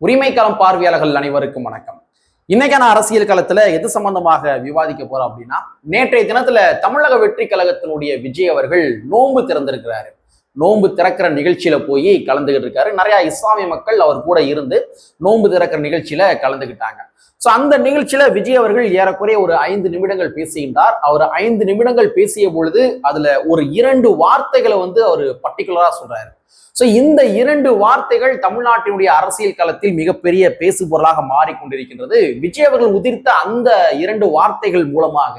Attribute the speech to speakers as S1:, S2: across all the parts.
S1: உரிமைக்களம் பார்வையாளர்கள் அனைவருக்கும் வணக்கம். இன்னைக்கான அரசியல் களத்துல எது சம்பந்தமாக விவாதிக்க போறோம் அப்படின்னா, நேற்றைய தினத்துல தமிழக வெற்றி கழகத்தினுடைய விஜய் அவர்கள் நோன்பு திறந்திருக்கிறாரு. நோன்பு திறக்கிற நிகழ்ச்சியில போய் கலந்துகிட்டு இருக்காரு. நிறைய இஸ்லாமிய மக்கள் அவர் கூட இருந்து நோன்பு திறக்கிற நிகழ்ச்சியில கலந்துகிட்டாங்க. சோ அந்த நிகழ்ச்சியில விஜய் அவர்கள் ஏறக்குறைய ஒரு 5 நிமிடங்கள் பேசுகின்றார். அவர் 5 நிமிடங்கள் பேசிய பொழுது அதுல ஒரு 2 வார்த்தைகளை அவர் பர்டிகுலரா சொல்றாரு. சோ இந்த 2 வார்த்தைகள் தமிழ்நாட்டினுடைய அரசியல் களத்தில் மிகப்பெரிய பேசு பொருளாக மாறிக்கொண்டிருக்கின்றது. விஜய் அவர்கள் உதிர்த்த அந்த 2 வார்த்தைகள் மூலமாக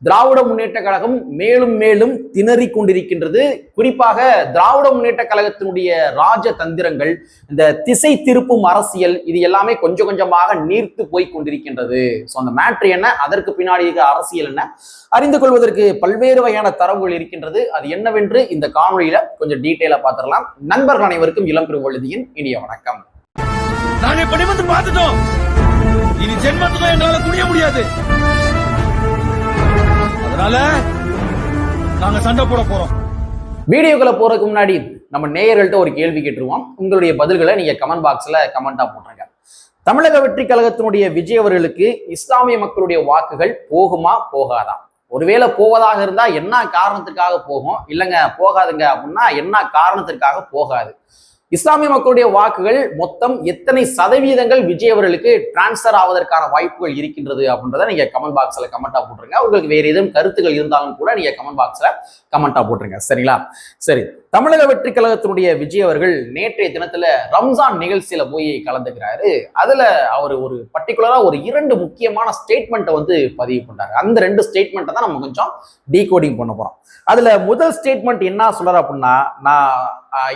S1: திராவிட முன்னேற்ற கழகம் மேலும் மேலும் திணறிக் கொண்டிருக்கின்றது. குறிப்பாக திராவிட முன்னேற்ற கழகத்தினுடைய ராஜ தந்திரங்கள், இந்த திசை திருப்பும் அரசியல், இது எல்லாமே கொஞ்சம் கொஞ்சமாக நீர்த்து போய் கொண்டிருக்கின்றது. ஸோ அந்த மேட்ரு என்ன, அதற்கு பின்னாடி இருக்கிற அரசியல் என்ன, அறிந்து கொள்வதற்கு பல்வேறு வகையான தரவுகள் இருக்கின்றது. அது என்னவென்று இந்த காணொலியில கொஞ்சம் டீட்டெயிலா பார்த்துடலாம். நண்பர்கள் அனைவருக்கும் இளம் பெருவழுதியின் இனிய வணக்கம்.
S2: நாங்க இப்படி வந்து பார்த்துட்டோம், இனி ஜென்மத்துக்கும் எங்களால துணிய முடியாது. அதனால நாங்க சண்டை போட போறோம்.
S1: வீடியோக்குள்ள போறதுக்கு முன்னாடி நம்ம நேயர்கள்ட்ட ஒரு கேள்வி கேட்டுருவோம். உங்களுடைய பதில்களை நீங்க கமெண்ட் பாக்ஸ்ல கமெண்டா போட்டுருங்க. தமிழக வெற்றி கழகத்தினுடைய விஜய் அவர்களுக்கு இஸ்லாமிய மக்களுடைய வாக்குகள் போகுமா போகாதா? ஒருவேளை போவதாக இருந்தா என்ன காரணத்திற்காக போகும், இல்லைங்க போகாதுங்க அப்படின்னா என்ன காரணத்திற்காக போகாது? இஸ்லாமிய மக்களுடைய வாக்குகள் மொத்தம் எத்தனை சதவீதங்கள் விஜய் அவர்களுக்கு டிரான்ஸ்பர் ஆவதற்கான வாய்ப்புகள் இருக்கின்றது அப்படின்றத நீங்க கமெண்ட் பாக்ஸ்ல கமெண்டா போட்டுருங்க. உங்களுக்கு வேற ஏதும் கருத்துக்கள் இருந்தாலும் கூட நீங்க கமெண்ட் பாக்ஸ்ல கமெண்டா போட்டுருங்க. சரிங்களா? சரி, தமிழக வெற்றி கழகத்தினுடைய விஜய் அவர்கள் நேற்றைய தினத்துல ரம்ஜான் நிகழ்ச்சியில போய் கலந்துக்கிறாரு. அதுல அவர் ஒரு பர்டிகுலரா ஒரு 2 முக்கியமான ஸ்டேட்மெண்ட்டை பதிவு பண்றாரு. அந்த 2 ஸ்டேட்மெண்ட்டை தான் நம்ம கொஞ்சம் டீகோடிங் பண்ண போறோம். அதுல முதல் ஸ்டேட்மெண்ட் என்ன சொல்றாரு அப்படின்னா, நான்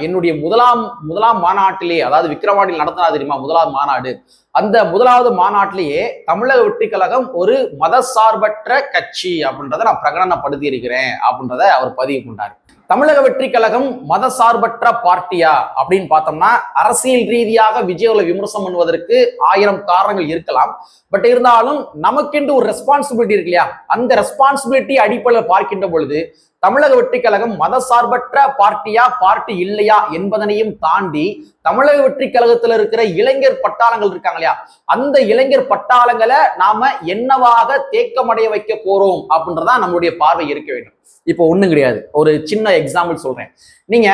S1: என்னுடைய முதலாம் மாநாட்டிலே, அதாவது விக்கிரவாண்டியில் நடத்தினா தெரியுமா முதலாவது மாநாடு, அந்த முதலாவது மாநாட்டிலேயே தமிழக வெற்றி கழகம் ஒரு மதசார்பற்ற கட்சி அப்படின்றத நான் பிரகடனப்படுத்தி இருக்கிறேன் அப்படின்றத அவர் பதிவு பண்றாரு. தமிழக வெற்றி கழகம் மதசார்பற்ற பார்ட்டியா அப்படின்னு பார்த்தோம்னா, அரசியல் ரீதியாக விஜய்களை விமர்சனம் பண்ணுவதற்கு 1000 காரணங்கள் இருக்கலாம். பட் இருந்தாலும் நமக்கென்று ஒரு ரெஸ்பான்சிபிலிட்டி இருக்கு இல்லையா? அந்த ரெஸ்பான்சிபிலிட்டி அடிப்படையில் பார்க்கின்ற பொழுது தமிழக வெற்றி கழகம் மதசார்பற்ற பார்ட்டியா பார்ட்டி இல்லையா என்பதனையும் தாண்டி தமிழக வெற்றி கழகத்துல இருக்கிற இளைஞர் பட்டாளங்கள் இருக்காங்க இல்லையா, அந்த இளைஞர் பட்டாளங்களை நாம என்னவாக தேக்கமடைய வைக்க போறோம் அப்படின்றதான் நம்மளுடைய பார்வை இருக்க வேண்டும். இப்போ ஒண்ணும் கிடையாது, ஒரு சின்ன எக்ஸாம்பிள் சொல்றேன். நீங்க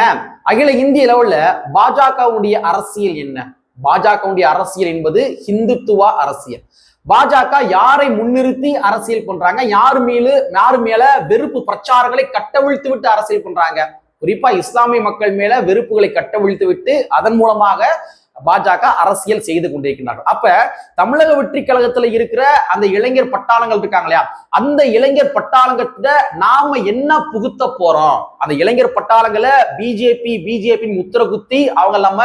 S1: அகில இந்திய லெவல்ல பாஜகவுடைய அரசியல் என்ன? பாஜகவுடைய அரசியல் என்பது ஹிந்துத்துவ அரசியல். பாஜக யாரை முன்னிறுத்தி அரசியல் பண்றாங்க, யார் மேல வெறுப்பு பிரச்சாரங்களை கட்டவிழ்த்து விட்டு அரசியல் பண்றாங்க? குறிப்பா இஸ்லாமிய மக்கள் மேல வெறுப்புகளை கட்டவிழ்த்து விட்டு அதன் மூலமாக பாஜக அரசியல் செய்து கொண்டிருக்கிறார்கள். அப்ப தமிழக வெற்றி கழகத்துல இருக்கிற அந்த இளைஞர் பட்டாளங்கள் இருக்காங்க இல்லையா, அந்த இளைஞர் பட்டாளங்கத்துல நாம என்ன புகுத்த போறோம்? அந்த இளைஞர் பட்டாளங்களை பிஜேபி முத்திர குத்தி அவங்க நம்ம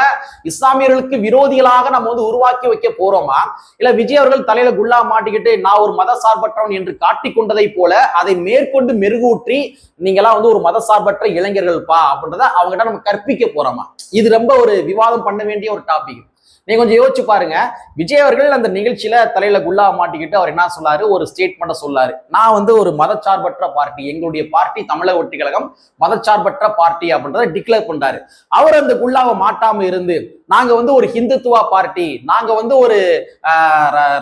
S1: இஸ்லாமியர்களுக்கு விரோதிகளாக நம்ம உருவாக்கி வைக்க போறோமா, இல்ல விஜய் அவர்கள் தலையில குல்லா மாட்டிக்கிட்டு நான் ஒரு மத சார்பற்றவன் என்று காட்டிக் கொண்டதை போல அதை மேற்கொண்டு மெருகூற்றி நீங்களாம் ஒரு மத சார்பற்ற இளைஞர்கள் பா அப்படின்றத அவங்ககிட்ட நம்ம கற்பிக்க போறோமா? இது ரொம்ப ஒரு விவாதம் பண்ண வேண்டிய ஒரு டாபிக். நீங்க கொஞ்சம் யோசிச்சு பாருங்க. விஜய் அவர்கள் அந்த நிகழ்ச்சியில தலையில குல்லா மாட்டிக்கிட்டு அவர் என்ன சொல்லாரு, ஒரு ஸ்டேட்மெண்ட்டை சொல்லாரு, நான் ஒரு மதச்சார்பற்ற பார்ட்டி, எங்களுடைய பார்ட்டி தமிழக வெற்றி கழகம் மதச்சார்பற்ற பார்ட்டி அப்படின்றத டிக்ளேர் பண்றாரு. அவர் அந்த குல்லாவை மாட்டாம இருந்து நாங்க ஒரு ஹிந்துத்துவா பார்ட்டி, நாங்க ஒரு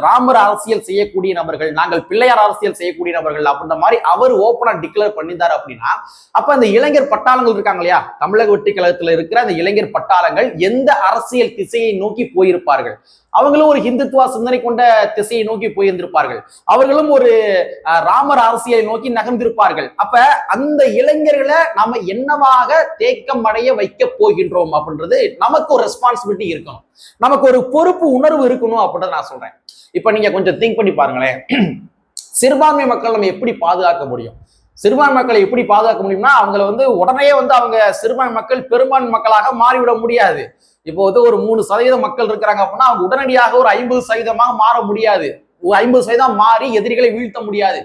S1: ராமர் அரசியல் செய்யக்கூடிய நபர்கள், நாங்கள் பிள்ளையார் அரசியல் செய்யக்கூடிய நபர்கள் அப்படின்ற மாதிரி அவர் ஓப்பனா டிக்ளேர் பண்ணிட்டாரு அப்படின்னா, அப்ப அந்த இளைஞர் பட்டாளங்கள் இருக்காங்க இல்லையா, தமிழக வெற்றி கழகத்துல இருக்கிற அந்த இளைஞர் பட்டாளங்கள் எந்த அரசியல் திசையை நோக்கி போயிருப்பார்கள்? அவங்களும் ஒரு ஹிந்துத்துவா சிந்தனை கொண்ட திசையை நோக்கி போயிருந்திருப்பார்கள். அவர்களும் ஒரு ராமர் அரசியலை நோக்கி நகர்ந்திருப்பார்கள். அப்ப அந்த இளைஞர்களை நாம என்னவாக தேக்கம் அடைய வைக்க போகின்றோம் அப்படின்றது நமக்கு ஒரு ரெஸ்பான்சிபிலிட்டி இருக்கணும், நமக்கு ஒரு பொறுப்பு உணர்வு இருக்கணும் அப்படின்றத நான் சொல்றேன். இப்ப நீங்க கொஞ்சம் திங்க் பண்ணி பாருங்களேன். சிறுபான்மை மக்கள் நம்ம எப்படி பாதுகாக்க முடியும்? சிறுபான்மை மக்களை எப்படி பாதுகாக்க முடியும்னா, அவங்களை உடனே அவங்க சிறுபான்மை மக்கள் பெரும்பான்மை மக்களாக மாறிவிட முடியாது. இப்போ ஒரு 3% மக்கள் இருக்கிறாங்க அப்படின்னா அவங்க உடனடியாக ஒரு 50% மாற முடியாது. 50% மாறி எதிரிகளை வீழ்த்த முடியாது.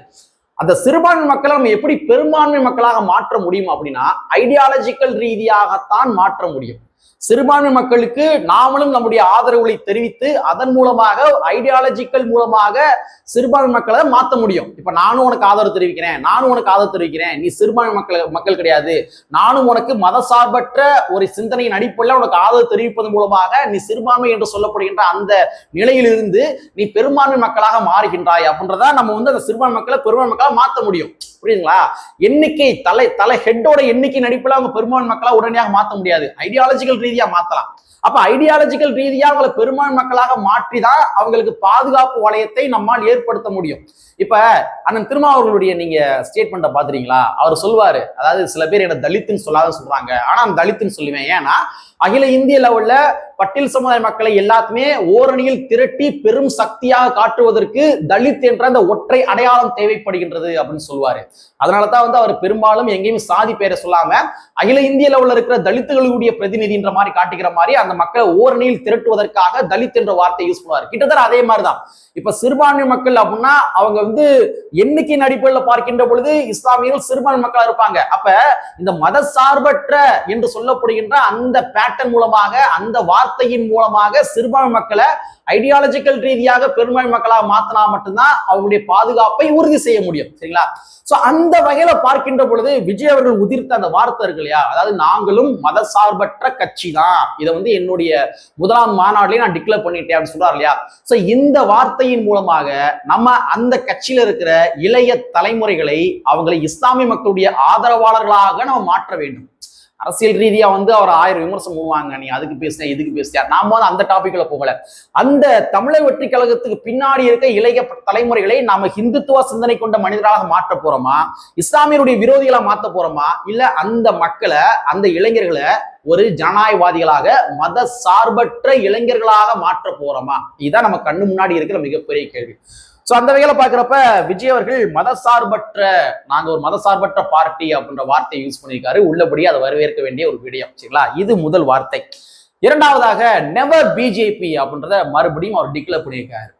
S1: அந்த சிறுபான்மை மக்களை நம்ம எப்படி பெரும்பான்மை மக்களாக மாற்ற முடியும் அப்படின்னா, ஐடியாலஜிக்கல் ரீதியாகத்தான் மாற்ற முடியும். சிறுபான்மை மக்களுக்கு நாமளும் நம்முடைய ஆதரவுகளை தெரிவித்து அதன் மூலமாக ஐடியாலஜிக்கல் மூலமாக சிறுபான்மை மக்களை மாற்ற முடியும். இப்ப நானும் உனக்கு ஆதரவு தெரிவிக்கிறேன், நீ சிறுபான்மை மக்கள் கிடையாது, நானும் உனக்கு மதசார்பற்ற ஒரு சிந்தனையின் அடிப்படையில் உனக்கு ஆதரவு தெரிவிப்பதன் மூலமாக நீ சிறுபான்மை என்று சொல்லப்படுகின்ற அந்த நிலையிலிருந்து நீ பெரும்பான்மை மக்களாக மாறுகின்றாய் அப்படின்றத நம்ம வந்து அந்த சிறுபான்மை மக்களை பெரும்பான்மை மக்களாக மாற்ற முடியும். புரியுதுங்களா? எண்ணிக்கை தலை ஹெட்டோட எண்ணிக்கை அடிப்படையில் அவங்க பெரும்பான்மை மக்களா உடனடியாக மாற்ற முடியாது, ஐடியாலஜிக்கல் ரீதியா மாத்தலாம். அப்ப ஐடியாலஜிக்கல் ரீதியா அவங்களை பெரும்பான்மை மக்களாக மாற்றிதான் அவங்களுக்கு பாதுகாப்பு வளையத்தை நம்மால் ஏற்படுத்த முடியும். இப்ப அண்ணன் திருமாவர்களுடைய நீங்க ஸ்டேட்மெண்ட்டை பாத்துறீங்களா? அவர் சொல்வாரு, அதாவது சில பேர் என்ன தலித்துன்னு சொல்லாத சொல்றாங்க, ஆனா நான் தலித்துன்னு சொல்லுவேன். ஏன்னா அகில இந்திய லெவல்ல பட்டியல் சமுதாய மக்களை எல்லாத்துமே ஓரணியில் திரட்டி பெரும் சக்தியாக காட்டுவதற்கு தலித் என்ற அந்த ஒற்றை அடையாளம் தேவைப்படுகின்றது அப்படின்னு சொல்லுவாரு. அதனாலதான் வந்து அவர் பெரும்பாலும் எங்கேயும் சாதி பேரை சொல்லாம அகில இந்திய லெவல்ல இருக்கிற தலித்துகளுடைய பிரதிநிதின்ற மாதிரி காட்டிக்கிற மாதிரி அந்த மக்களை ஓரணியில் திரட்டுவதற்காக தலித் என்ற வார்த்தை யூஸ் பண்ணுவார். கிட்டத்தட்ட அதே மாதிரிதான் இப்ப சிறுபான்மை மக்கள் அப்படின்னா அவங்க வந்து எண்ணிக்கையின் அடிப்படையில் பார்க்கின்ற பொழுது இஸ்லாமியர்கள் சிறுபான்மை மக்களா இருப்பாங்க. அப்ப இந்த மத சார்பற்ற என்று சொல்லப்படுகின்ற அந்த பேட்டர்ன் மூலமாக அந்த வார்த்தையின் மூலமாக சிறுபான்மை மக்களை ஐடியாலஜிக்கல் ரீதியாக பெரும்பான்மை மக்களாக மாத்தினா மட்டும்தான் அவங்களுடைய பாதுகாப்பை உறுதி செய்ய முடியும். சரிங்களா? சோ அந்த வகையில பார்க்கின்ற பொழுது விஜய் அவர்கள் உதிர்த்த அந்த வார்த்தை இருக்கு இல்லையா, அதாவது நாங்களும் மத சார்பற்ற கட்சி தான், இதை வந்து என்னுடைய முதலாம் மாநாட்டிலேயே நான் டிக்ளேர் பண்ணிட்டேன் அப்படின்னு சொல்றாரு இல்லையா. சோ இந்த வார்த்தையின் மூலமாக நம்ம அந்த கட்சியில இருக்கிற இளைய தலைமுறைகளை அவங்களை இஸ்லாமிய மக்களுடைய ஆதரவாளர்களாக நம்ம மாற்ற வேண்டும். அரசியல் ரீதியா வந்து அவர் 1000 விமர்சனம் போவாங்க, நீ அதுக்கு பேசின இதுக்கு பேசியா, நாம வந்து அந்த டாபிக்ல போகல. அந்த தமிழக வெற்றி கழகத்துக்கு பின்னாடி இருக்க இளைய தலைமுறைகளை நாம ஹிந்துத்துவ சிந்தனை கொண்ட மனிதராக மாற்ற போறோமா, இஸ்லாமியருடைய விரோதிகளா மாற்ற போறோமா, இல்ல அந்த மக்களை அந்த இளைஞர்களை ஒரு ஜனநாயகவாதிகளாக மத சார்பற்ற இளைஞர்களாக மாற்ற போறோமா? இதுதான் நம்ம கண்ணு முன்னாடி இருக்கிற மிகப்பெரிய கேள்வி. சோ அந்த வகையில பாக்குறப்ப விஜய் அவர்கள் மதசார்பற்ற, நாங்க ஒரு மதசார்பற்ற பார்ட்டி அப்படின்ற வார்த்தையை யூஸ் பண்ணியிருக்காரு. உள்ளபடி அதை வரவேற்க வேண்டிய ஒரு விடயம். சரிங்களா? இது முதல் வார்த்தை. இரண்டாவதாக நெவர் பிஜேபி அப்படின்றத மறுபடியும் அவர் டிக்ளேர் பண்ணியிருக்காரு.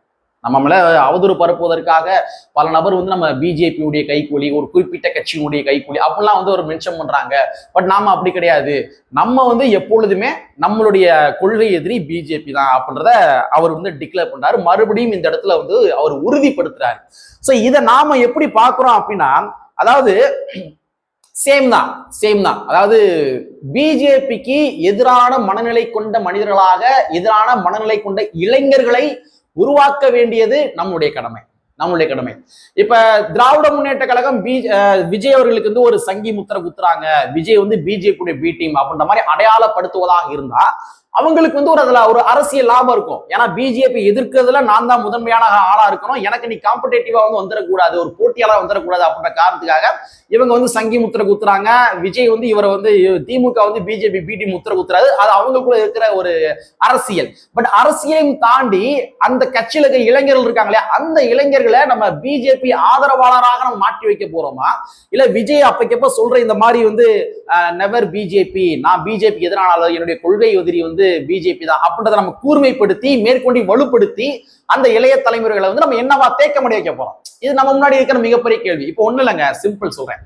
S1: நம்ம மேல அவதூறு பரப்புவதற்காக பல நபர் வந்து நம்ம பிஜேபியுடைய கைக்கூலி, ஒரு குறிப்பிட்ட கட்சியினுடைய கைக்கூலி அப்படிலாம் வந்து ஒரு மென்ஷன் பண்றாங்க. பட் நாம அப்படி கிடையாது, நம்ம வந்து எப்பொழுதுமே நம்மளுடைய கொள்கை எதிரி பிஜேபி தான் அப்படின்றத அவர் வந்து டிக்ளேர் பண்றாரு. மறுபடியும் இந்த இடத்துல வந்து அவர் உறுதிப்படுத்துறாரு. சோ இதை நாம எப்படி பாக்குறோம் அப்படின்னா, அதாவது சேம் தான். அதாவது பிஜேபிக்கு எதிரான மனநிலை கொண்ட மனிதர்களாக, எதிரான மனநிலை கொண்ட இளைஞர்களை உருவாக்க வேண்டியது நம்முடைய கடமை. இப்ப திராவிட முன்னேற்ற கழகம் விஜய் அவர்களுக்கு வந்து ஒரு சங்கி முத்திரை குத்துறாங்க, விஜய் வந்து பிஜேபியுடைய பி டீம் அப்படின்ற மாதிரி அடையாளப்படுத்துவதாக இருந்தா அவங்களுக்கு வந்து அதுல ஒரு அரசியல் லாபம் இருக்கும். ஏன்னா பிஜேபி எதிர்க்கிறதுல நான் தான் முதன்மையான ஆளா இருக்கணும், எனக்கு நீ காம்படேட்டிவா வந்து வந்துடக்கூடாது, ஒரு போட்டியாளர் வந்துடக்கூடாது அப்படின்ற காரணத்துக்காக இவங்க வந்து சங்கி முத்திரை குத்துறாங்க. விஜய் வந்து இவரை வந்து திமுக வந்து பிஜேபி பிடி முத்திரை குத்துறாரு. அது அவங்களுக்குள்ள இருக்கிற ஒரு அரசியல். பட் அரசியலையும் தாண்டி அந்த கட்சியில இருக்க இளைஞர்கள் இருக்காங்களே, அந்த இளைஞர்களை நம்ம பிஜேபி ஆதரவாளராக நம்ம மாற்றி வைக்க போறோமா, இல்ல விஜய் அப்பக்கப்ப சொல்ற இந்த மாதிரி வந்து நெவர் பிஜேபி, நான் பிஜேபி எதிரான என்னுடைய கொள்கை எதிரி வந்து பிஜேபி தான் அப்படின்றத நம்ம கூர்மைப்படுத்தி மேற்கொண்டு வலுப்படுத்தி அந்த இளைய தலைமுறைகளை வந்து நம்ம என்னவா தேக்க முடிய வைக்க போறோம்? இது நம்ம முன்னாடி இருக்கிற மிகப்பெரிய கேள்வி. இப்போ ஒண்ணு இல்லைங்க, சிம்பிள் சொல்றேன்.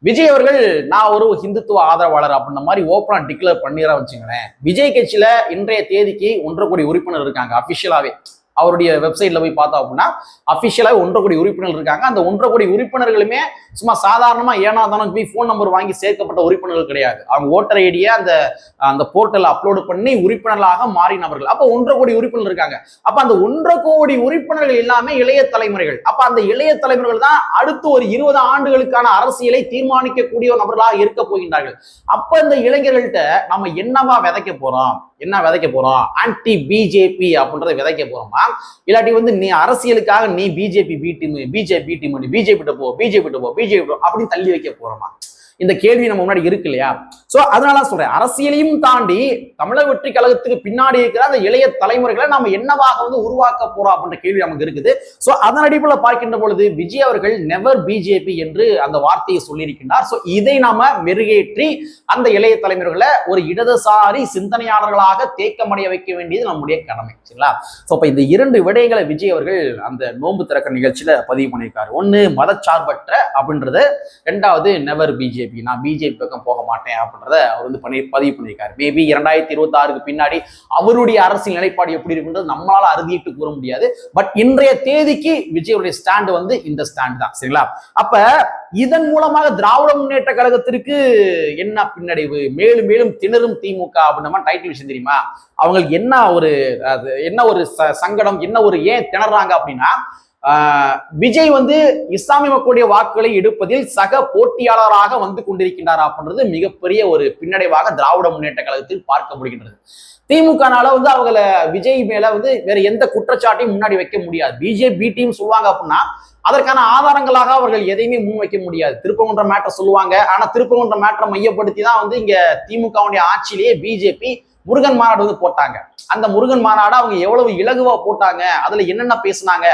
S1: விஜய் அவர்கள் நான் ஒரு ஹிந்துத்துவ ஆதரவாளர் அப்படின்ற மாதிரி ஓப்பனா டிக்ளேர் பண்ணிடுறா வச்சுங்களேன். விஜய் கட்சியில இன்றைய தேதிக்கு 1.5 கோடி உறுப்பினர் இருக்காங்க அபிஷியலாவே. அவருடைய வெப்சைட்ல போய் பார்த்தோம் அப்படின்னா அபிஷியலாக 1.5 கோடி உறுப்பினர்கள் இருக்காங்க. அந்த 1.5 கோடி உறுப்பினர்களுமே சும்மா சாதாரணமா ஏனாதானம் போய் போன் நம்பர் வாங்கி சேர்க்கப்பட்ட உறுப்பினர்கள் கிடையாது. அவங்க ஓட்டர் ஐடியை அந்த போர்ட்டல் அப்லோடு பண்ணி உறுப்பினர்களாக மாறினவர்கள். அப்ப 1.5 கோடி உறுப்பினர் இருக்காங்க. அப்ப அந்த 1.5 கோடி உறுப்பினர்கள் எல்லாமே இளைய தலைமுறைகள். அப்ப அந்த இளைய தலைமுறைகள் தான் அடுத்து ஒரு 20 ஆண்டுகளுக்கான அரசியலை தீர்மானிக்கக்கூடிய நபர்களாக இருக்க போகின்றார்கள். அப்ப இந்த இளைஞர்கள்ட்ட நம்ம என்னவா விதைக்க போறோம்? ஆன்டி பிஜேபி அப்படின்றத விதைக்க போறோமா, இல்லாட்டி வந்து நீ அரசியலுக்காக நீ பிஜேபி பி டீம் பிஜேபி போ அப்படின்னு தள்ளி வைக்க போறோமா? இந்த கேள்வி நம்ம முன்னாடி இருக்கு இல்லையா? சோ அதனால சொல்றேன், அரசியலையும் தாண்டி தமிழக வெற்றி கழகத்துக்கு பின்னாடி இருக்கிற அந்த இளைய தலைமுறைகளை நாம என்னவாக வந்து உருவாக்க போறோம் அப்படின்ற கேள்வி நமக்கு இருக்குது. சோ அதன் அடிப்படையில் பார்க்கின்ற பொழுது விஜய் அவர்கள் நெவர் பிஜேபி என்று அந்த வார்த்தையை சொல்லியிருக்கின்றார். சோ இதை நாம மெருகேற்றி அந்த இளைய தலைமுறைகளை ஒரு இடதுசாரி சிந்தனையாளர்களாக தேக்கமடைய வைக்க வேண்டியது நம்முடைய கடமை. சரிங்களா? சோ இப்ப இந்த 2 விடயங்களை விஜய் அவர்கள் அந்த நோன்பு திறக்க நிகழ்ச்சியில பதிவு பண்ணியிருக்காரு. ஒண்ணு மதச்சார்பற்ற அப்படின்றது, 2வது நெவர் பிஜேபி. பிஜேபி, நான் பிஜேபி பக்கம் போக மாட்டேன் அப்படின்றத அவர் வந்து பதிவு பண்ணியிருக்காரு. மேபி 2026க்கு பின்னாடி அவருடைய அரசியல் நிலைப்பாடு எப்படி இருக்குன்றது நம்மளால அறுதிட்டு கூற முடியாது. பட் இன்றைய தேதிக்கு விஜயுடைய ஸ்டாண்ட் வந்து இந்த ஸ்டாண்ட் தான். சரிங்களா? அப்ப இதன் மூலமாக திராவிட முன்னேற்ற கழகத்திற்கு என்ன பின்னடைவு, மேலும் மேலும் திணறும் திமுக அப்படின்ற டைட்டில் விஷயம் தெரியுமா? அவங்களுக்கு என்ன ஒரு சங்கடம், என்ன ஒரு ஏன் திணறாங்க அப்படின்னா, விஜய் வந்து இஸ்லாமிய மக்களுடைய வாக்குகளை எடுப்பதில் சக போட்டியாளராக வந்து கொண்டிருக்கின்றார் அப்படின்றது மிகப்பெரிய ஒரு பின்னடைவாக திராவிட முன்னேற்ற கழகத்தில் பார்க்க முடிகின்றது. திமுகனால வந்து அவங்கள விஜய் மேல வந்து வேற எந்த குற்றச்சாட்டையும் முன்னாடி வைக்க முடியாது. பிஜேபி டீம் சொல்லுவாங்க அப்படின்னா அதற்கான ஆதாரங்களாக அவர்கள் எதையுமே முன் வைக்க முடியாது. திருப்பரங்குன்ற மேட்டர் சொல்லுவாங்க. ஆனா திருப்பரங்குன்ற மேட்டரை மையப்படுத்தி தான் வந்து இங்க திமுகவுடைய ஆட்சியிலேயே பிஜேபி முருகன் மாநாடு வந்து போட்டாங்க. அந்த முருகன் மாநாடு அவங்க எவ்வளவு இலகுவா போட்டாங்க, அதுல என்னென்ன பேசினாங்க,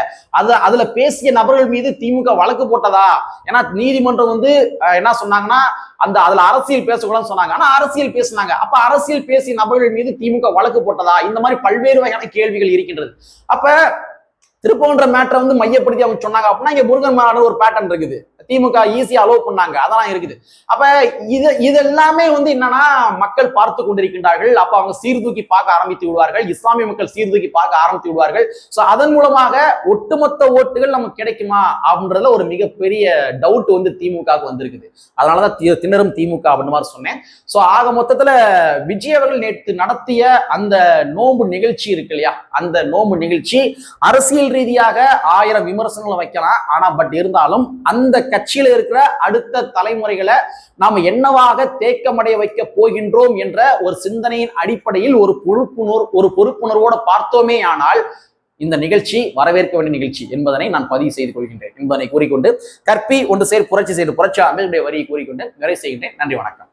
S1: அதுல பேசிய நபர்கள் மீது திமுக வழக்கு போட்டதா? ஏன்னா நீதிமன்றம் வந்து என்ன சொன்னாங்கன்னா அதுல அரசியல் பேசக்கூடாதுன்னு சொன்னாங்க. ஆனா அரசியல் பேசினாங்க. அப்ப அரசியல் பேசிய நபர்கள் மீது திமுக வழக்கு போட்டதா? இந்த மாதிரி பல்வேறு வகையான கேள்விகள் இருக்கின்றது. அப்ப திருப்பரங்குன்ற மேட்டரை வந்து மையப்படுத்தி அவங்க சொன்னாங்க அப்படின்னா இங்க முருகன் மாநாடு ஒரு பேட்டர்ன் இருக்குது. திமுக ஈஸியா அலோவ் பண்ணாங்க, அதெல்லாம் இருக்குது. அப்ப இது எல்லாமே வந்து என்னன்னா மக்கள் பார்த்து கொண்டிருக்கின்றார்கள். அப்ப அவங்க சீர்தூக்கி பார்க்க ஆரம்பித்து விடுவார்கள். இஸ்லாமிய மக்கள் சீர்தூக்கி பார்க்க ஆரம்பித்து விடுவார்கள். சோ அதன் மூலமாக ஒட்டுமொத்த ஓட்டுகள் நமக்கு கிடைக்குமா அப்படின்றதுல ஒரு மிகப்பெரிய டவுட் வந்து திமுகவுக்கு வந்திருக்குது. அதனாலதான் திணறும் திமுக அப்படின்ற மாதிரி சொன்னேன். சோ ஆக மொத்தத்துல விஜய் அவர்கள் நேற்று நடத்திய அந்த நோன்பு நிகழ்ச்சி இருக்கு இல்லையா, அந்த நோன்பு நிகழ்ச்சி அரசியல் ரீதியாக 1000 விமர்சனங்களை வைக்கலாம். ஆனா பட் இருந்தாலும் அந்த கட்சியில இருக்கிற அடுத்த தலைமுறைகளை நாம என்னவாக தேக்கமடைய வைக்க போகின்றோம் என்ற ஒரு சிந்தனையின் அடிப்படையில் ஒரு பொறுப்புணர்வோட பார்த்தோமே ஆனால் இந்த நிகழ்ச்சி வரவேற்க வேண்டிய நிகழ்ச்சி என்பதனை நான் பதிவு செய்து கொள்கின்றேன் என்பதனை கூறிக்கொண்டு கற்பி ஒன்று சேர் புரட்சி செய்து புரட்சி அமைச்சருடைய வரியை கூறிக்கொண்டு நிறைவு செய்கின்றேன். நன்றி, வணக்கம்.